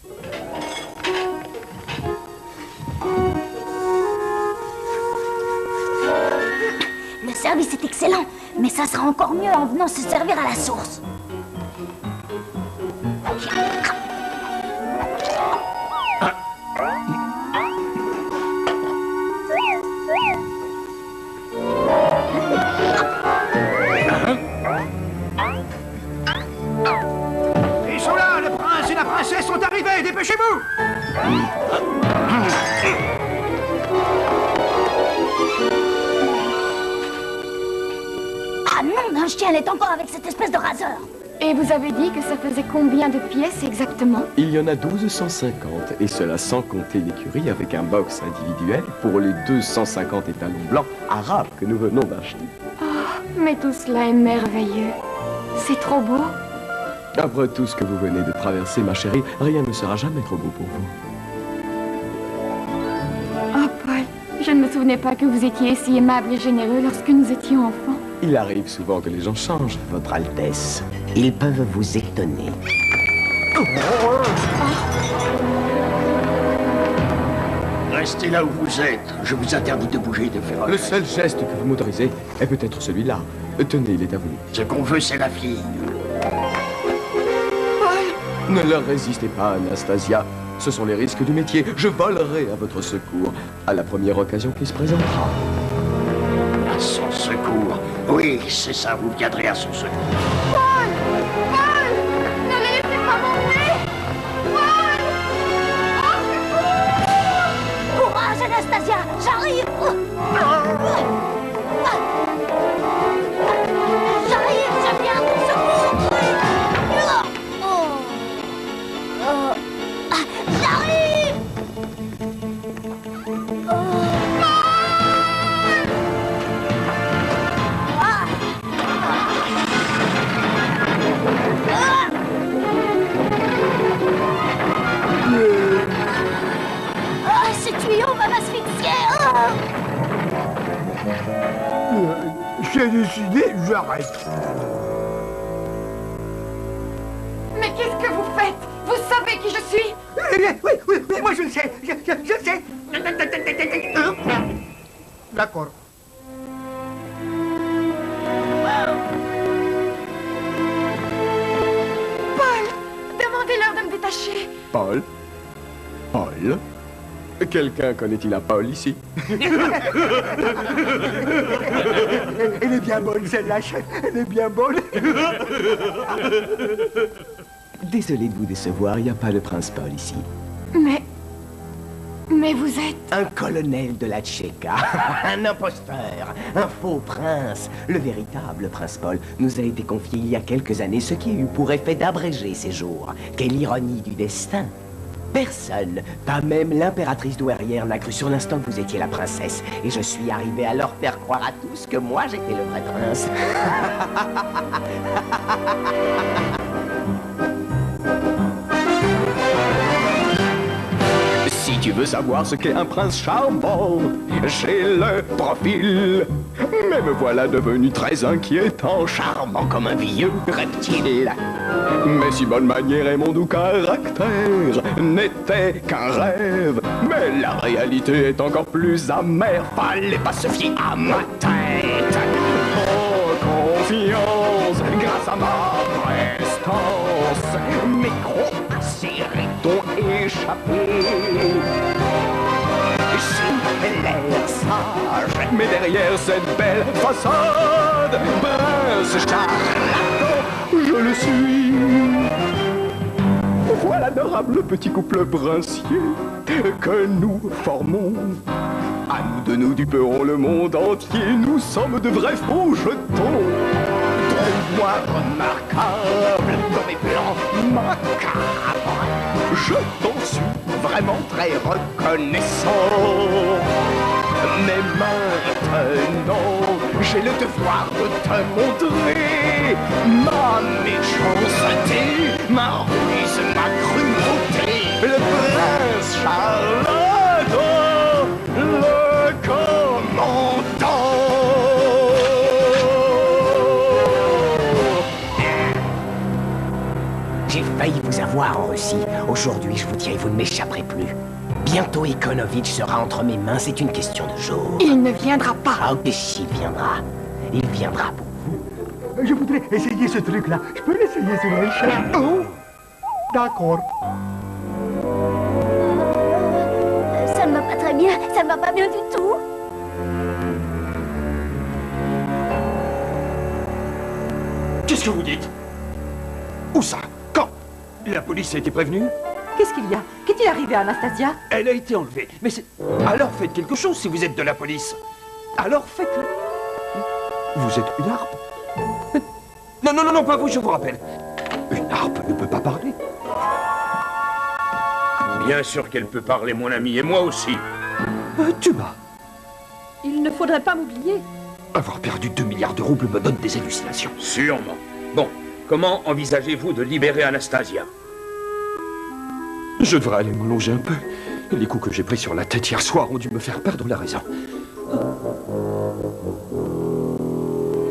Le service est excellent, mais ça sera encore mieux en venant se servir à la source. Ils sont là, le prince et la princesse sont arrivés, dépêchez-vous! Ah non, un chien, elle est encore avec cette espèce de raseur. Et vous avez dit que ça faisait combien de pièces exactement? Il y en a 1250, et cela sans compter l'écurie avec un box individuel pour les 250 étalons blancs arabes que nous venons d'acheter. Oh, mais tout cela est merveilleux. C'est trop beau. Après tout ce que vous venez de traverser, ma chérie, rien ne sera jamais trop beau pour vous. Oh, Paul, je ne me souvenais pas que vous étiez si aimable et généreux lorsque nous étions enfants. Il arrive souvent que les gens changent, Votre Altesse. Ils peuvent vous étonner. Restez là où vous êtes. Je vous interdis de bouger et de faire un Le seul geste que vous m'autorisez est peut-être celui-là. Tenez, il est à vous. Ce qu'on veut, c'est la fille. Ne leur résistez pas, Anastasia. Ce sont les risques du métier. Je volerai à votre secours à la première occasion qui se présentera. À son secours. Oui, c'est ça, vous viendrez à son secours. Paul! Paul! Ne les laissez pas monter! Paul! Courage, Anastasia, j'arrive. J'arrive, je viens à ton secours. J'arrive. Ce tuyau va m'asphyxier. J'ai décidé, j'arrête. Mais qu'est-ce que vous faites? Vous savez qui je suis? Oui, moi je le sais, je sais. D'accord. Paul, demandez-leur de me détacher. Paul? Paul? Quelqu'un connaît-il un Paul ici? Elle est bien bonne, celle-là, chef. Elle est bien bonne. Désolé de vous décevoir, il n'y a pas de prince Paul ici. Mais vous êtes... Un colonel de la Tchéka, un imposteur, un faux prince. Le véritable prince Paul nous a été confié il y a quelques années, ce qui a eu pour effet d'abréger ses jours. Quelle ironie du destin! Personne, pas même l'impératrice douairière, n'a cru sur l'instant que vous étiez la princesse. Et je suis arrivé à leur faire croire à tous que moi j'étais le vrai prince. Si tu veux savoir ce qu'est un prince charmant, j'ai le profil. Mais me voilà devenu très inquiétant, charmant comme un vieux reptile. Mes si bonnes manières et mon doux caractère n'étaient qu'un rêve. Mais la réalité est encore plus amère, fallait pas se fier à ma tête. Oh, confiance, grâce à ma prestance, mes gros acérés t'ont échappé. J'ai l'air sage, mais derrière cette belle façade, prince charlatan, je le suis. Voilà l'adorable petit couple princier que nous formons. À nous deux, nous duperons le monde entier, nous sommes de vrais faux jetons. Trouve-moi remarquable dans mes plans macabres. Je t'en suis vraiment très reconnaissant. Mais maintenant, j'ai le devoir de te montrer ma méchanceté, ma ruse, ma cruauté. Le prince charlatan, le commandant. J'ai failli vous avoir en Russie. Aujourd'hui, je vous dis, vous ne m'échapperez plus. Bientôt, Ikonovitch sera entre mes mains, c'est une question de jour. Il ne viendra pas. Ah, mais s'il viendra. Il viendra pour vous. Je voudrais essayer ce truc-là. Je peux l'essayer sur l'échelle? Oh, d'accord. Ça ne va pas très bien, ça ne va pas bien du tout. Qu'est-ce que vous dites? Où ça? Quand? La police a été prévenue? Qu'est-ce qu'il y a? Qu'est-il arrivé à Anastasia? Elle a été enlevée. Mais c'est... Alors faites quelque chose si vous êtes de la police. Alors faites-le. Vous êtes une harpe? Non, pas vous, je vous rappelle. Une harpe ne peut pas parler. Bien sûr qu'elle peut parler, mon ami, et moi aussi. Tu m'as. Il ne faudrait pas m'oublier. Avoir perdu 2 milliards de roubles me donne des hallucinations. Sûrement. Bon, comment envisagez-vous de libérer Anastasia? Je devrais aller m'allonger un peu. Les coups que j'ai pris sur la tête hier soir ont dû me faire perdre la raison.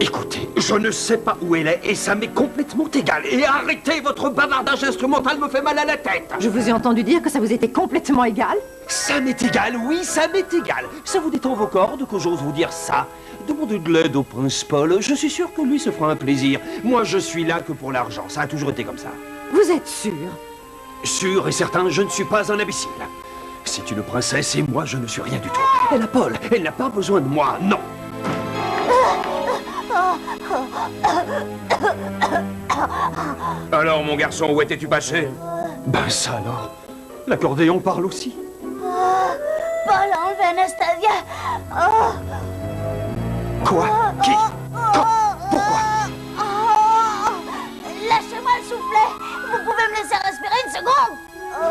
Écoutez, je ne sais pas où elle est et ça m'est complètement égal. Et arrêtez votre bavardage instrumental, me fait mal à la tête. Je vous ai entendu dire que ça vous était complètement égal. Ça m'est égal, oui, ça m'est égal. Ça vous détend vos cordes que j'ose vous dire ça. Demandez de l'aide au prince Paul, je suis sûr que lui se fera un plaisir. Moi, je suis là que pour l'argent, ça a toujours été comme ça. Vous êtes sûr? Sûr et certain, je ne suis pas un imbécile. C'est une princesse et moi, je ne suis rien du tout. Elle a Paul, elle n'a pas besoin de moi, non. Alors, mon garçon, où étais-tu passé? Ben ça alors, l'accordéon parle aussi. Paul a enlevé Anastasia. Quoi? Qui? Quand? Pourquoi? Lâchez-moi le soufflet. Vous pouvez me laisser respirer une seconde?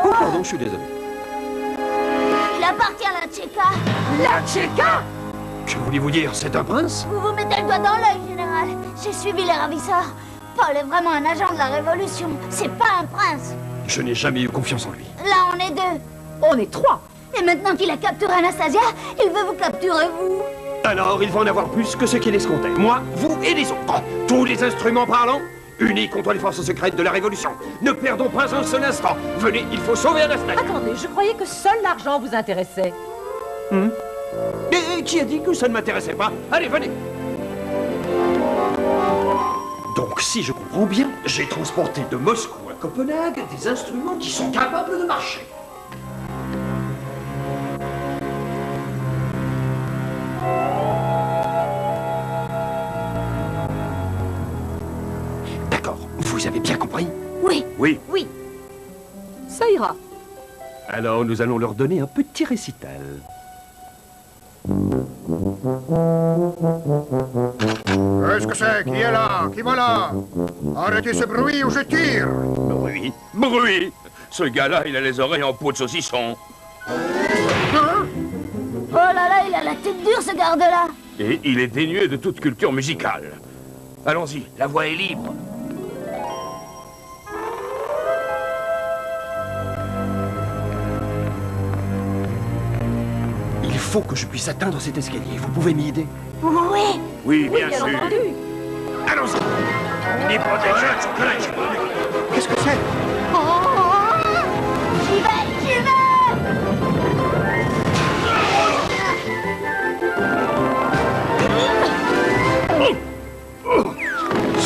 Oh, pardon, je suis désolé. Il appartient à la Tchéka. La Tchéka? Que voulez-vous dire? C'est un prince? Vous vous mettez le doigt dans l'œil, général. J'ai suivi les ravisseurs. Paul est vraiment un agent de la Révolution. C'est pas un prince. Je n'ai jamais eu confiance en lui. Là, on est 2. On est 3. Et maintenant qu'il a capturé Anastasia, il veut vous capturer, vous. Alors, il va en avoir plus que ce qu'il escomptait. Moi, vous et les autres. Tous les instruments parlants, unis contre les forces secrètes de la Révolution. Ne perdons pas un seul instant. Venez, il faut sauver Anastasia. Attendez, je croyais que seul l'argent vous intéressait. Et qui a dit que ça ne m'intéressait pas? Allez, venez. Donc, si je comprends bien, j'ai transporté de Moscou à Copenhague des instruments qui sont capables de marcher. D'accord, vous avez bien compris? Oui. Oui. Oui. Ça ira. Alors, nous allons leur donner un petit récital. Qu'est-ce que c'est? Qui est là? Qui va là? Arrêtez ce bruit ou je tire! Bruit? Bruit? Ce gars-là, il a les oreilles en peau de saucisson. Hein? Oh là là, il a la tête dure, ce garde-là. Et il est dénué de toute culture musicale. Allons-y, la voie est libre. Il faut que je puisse atteindre cet escalier. Vous pouvez m'y aider? Oui. Oui, bien sûr. entendu. Allons-y. Les protégeurs sont collèges. Qu'est-ce que c'est? J'y vais, j'y vais.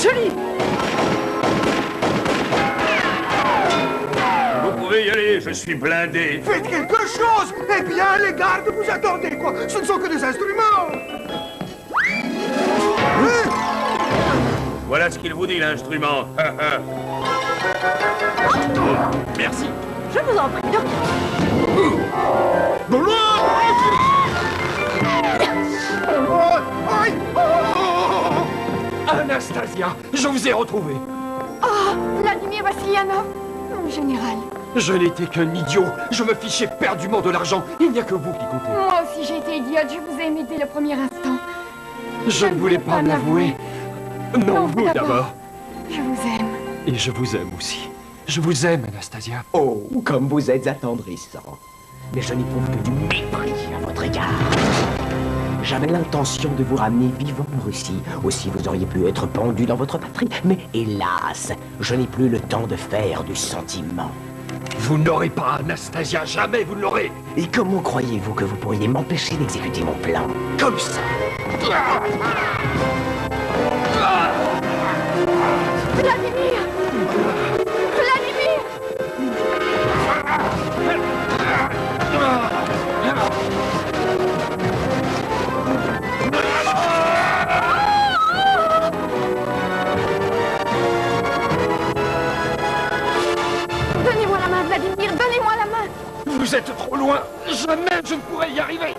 Joli. Vous pouvez y aller, je suis blindé. Faites quelque chose! Eh bien, les gardes, vous attendez, quoi! Ce ne sont que des instruments! Voilà ce qu'il vous dit, l'instrument. Merci. Je vous en prie. Anastasia, je vous ai retrouvé. Oh, Vladimir Vassilianov, mon général. Je n'étais qu'un idiot. Je me fichais perdument de l'argent. Il n'y a que vous qui comptez. Moi aussi j'ai été idiote, je vous ai aimé dès le premier instant. Je ne voulais pas l'avouer. Non, vous d'abord. Je vous aime. Et je vous aime aussi. Je vous aime, Anastasia. Oh, comme vous êtes attendrissant. Mais je n'éprouve que du mépris à votre égard. J'avais l'intention de vous ramener vivant en Russie. Aussi, vous auriez pu être pendu dans votre patrie. Mais hélas, je n'ai plus le temps de faire du sentiment. Vous n'aurez pas Anastasia, jamais vous ne l'aurez. Et comment croyez-vous que vous pourriez m'empêcher d'exécuter mon plan? Comme ça. Vladimir! Vladimir! Donnez-moi la main, Vladimir, donnez-moi la main! Vous êtes trop loin. Jamais je ne pourrai y arriver.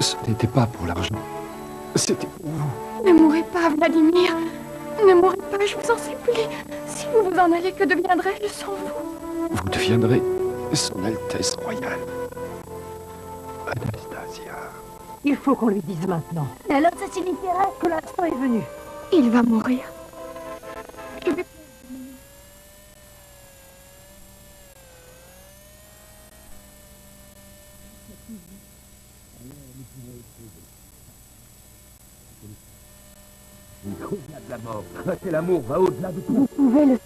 Ce n'était pas pour l'argent. C'était pour vous. Ne mourrez pas, Vladimir. Ne mourrez pas, je vous en supplie. Si vous vous en allez, que deviendrai-je sans vous? Vous deviendrez son Altesse Royale. Anastasia. Il faut qu'on lui dise maintenant. Et alors ça signifierait que l'instant est venu. Il va mourir. Je vais... Au-delà de la mort, que l'amour va au-delà de tout. Vous pouvez le...